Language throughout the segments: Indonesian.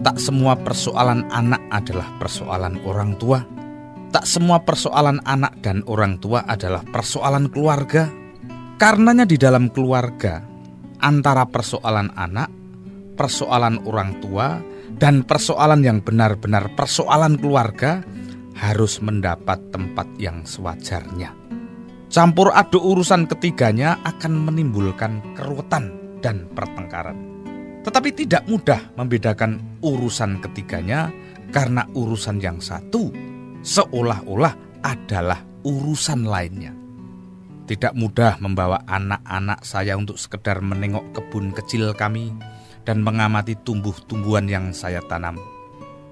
tak semua persoalan anak adalah persoalan orang tua. Tak semua persoalan anak dan orang tua adalah persoalan keluarga. Karenanya di dalam keluarga, antara persoalan anak, persoalan orang tua, dan persoalan yang benar-benar persoalan keluarga harus mendapat tempat yang sewajarnya. Campur aduk urusan ketiganya akan menimbulkan keruwetan dan pertengkaran. Tetapi tidak mudah membedakan urusan ketiganya karena urusan yang satu seolah-olah adalah urusan lainnya. Tidak mudah membawa anak-anak saya untuk sekedar menengok kebun kecil kami dan mengamati tumbuh-tumbuhan yang saya tanam.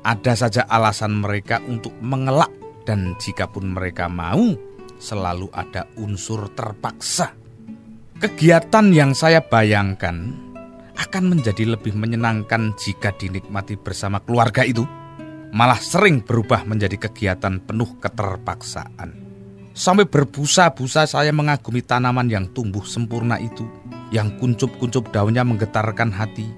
Ada saja alasan mereka untuk mengelak, dan jikapun mereka mau, selalu ada unsur terpaksa. Kegiatan yang saya bayangkan akan menjadi lebih menyenangkan jika dinikmati bersama keluarga itu, malah sering berubah menjadi kegiatan penuh keterpaksaan. Sampai berbusa-busa saya mengagumi tanaman yang tumbuh sempurna itu, yang kuncup-kuncup daunnya menggetarkan hati,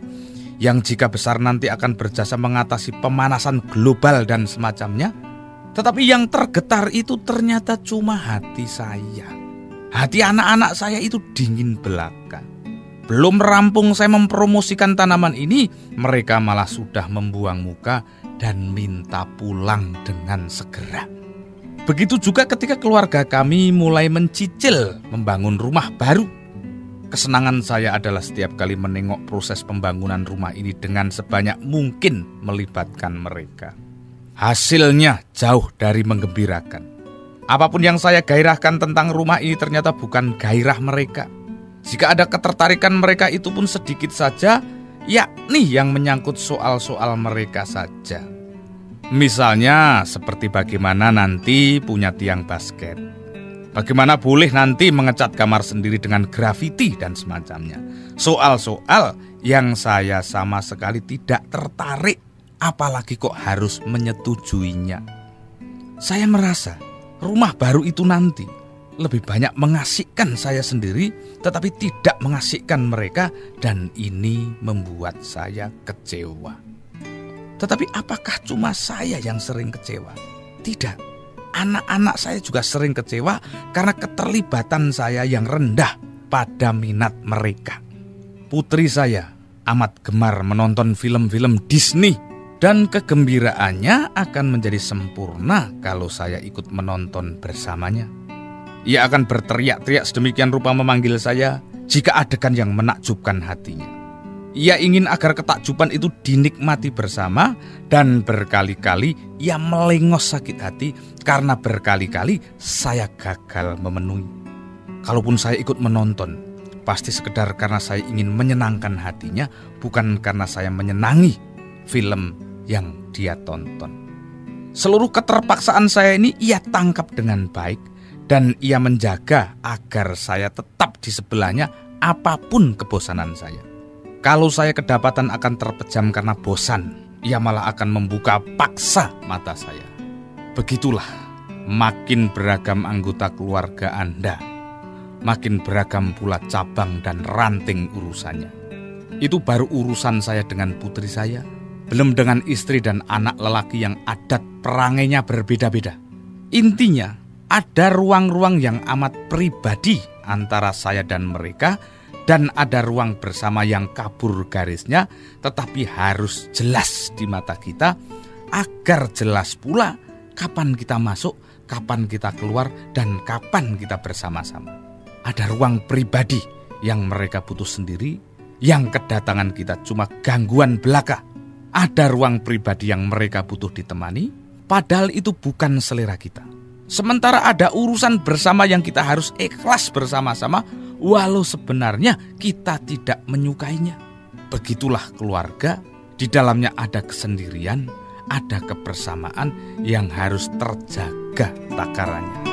yang jika besar nanti akan berjasa mengatasi pemanasan global dan semacamnya. Tetapi yang tergetar itu ternyata cuma hati saya. Hati anak-anak saya itu dingin belaka. Belum rampung saya mempromosikan tanaman ini, mereka malah sudah membuang muka dan minta pulang dengan segera. Begitu juga ketika keluarga kami mulai mencicil membangun rumah baru. Kesenangan saya adalah setiap kali menengok proses pembangunan rumah ini dengan sebanyak mungkin melibatkan mereka. Hasilnya jauh dari menggembirakan. Apapun yang saya gairahkan tentang rumah ini ternyata bukan gairah mereka. Jika ada ketertarikan mereka itu pun sedikit saja, yakni yang menyangkut soal-soal mereka saja. Misalnya seperti bagaimana nanti punya tiang basket, bagaimana boleh nanti mengecat kamar sendiri dengan grafiti dan semacamnya. Soal-soal yang saya sama sekali tidak tertarik, apalagi kok harus menyetujuinya. Saya merasa rumah baru itu nanti lebih banyak mengasihkan saya sendiri, tetapi tidak mengasihkan mereka, dan ini membuat saya kecewa. Tetapi apakah cuma saya yang sering kecewa? Tidak. Anak-anak saya juga sering kecewa karena keterlibatan saya yang rendah pada minat mereka. Putri saya amat gemar menonton film-film Disney, dan kegembiraannya akan menjadi sempurna kalau saya ikut menonton bersamanya. Ia akan berteriak-teriak sedemikian rupa memanggil saya jika adegan yang menakjubkan hatinya. Ia ingin agar ketakjuban itu dinikmati bersama, dan berkali-kali ia melengos sakit hati karena berkali-kali saya gagal memenuhi. Kalaupun saya ikut menonton, pasti sekedar karena saya ingin menyenangkan hatinya, bukan karena saya menyenangi film yang dia tonton. Seluruh keterpaksaan saya ini ia tangkap dengan baik, dan ia menjaga agar saya tetap di sebelahnya apapun kebosanan saya. Kalau saya kedapatan akan terpejam karena bosan, ia malah akan membuka paksa mata saya. Begitulah, makin beragam anggota keluarga Anda, makin beragam pula cabang dan ranting urusannya. Itu baru urusan saya dengan putri saya, belum dengan istri dan anak lelaki yang adat perangainya berbeda-beda. Intinya, ada ruang-ruang yang amat pribadi antara saya dan mereka, dan ada ruang bersama yang kabur garisnya, tetapi harus jelas di mata kita, agar jelas pula kapan kita masuk, kapan kita keluar, dan kapan kita bersama-sama. Ada ruang pribadi yang mereka butuh sendiri, yang kedatangan kita cuma gangguan belaka. Ada ruang pribadi yang mereka butuh ditemani, padahal itu bukan selera kita. Sementara ada urusan bersama yang kita harus ikhlas bersama-sama, walau sebenarnya kita tidak menyukainya. Begitulah keluarga, di dalamnya ada kesendirian, ada kebersamaan yang harus terjaga takarannya.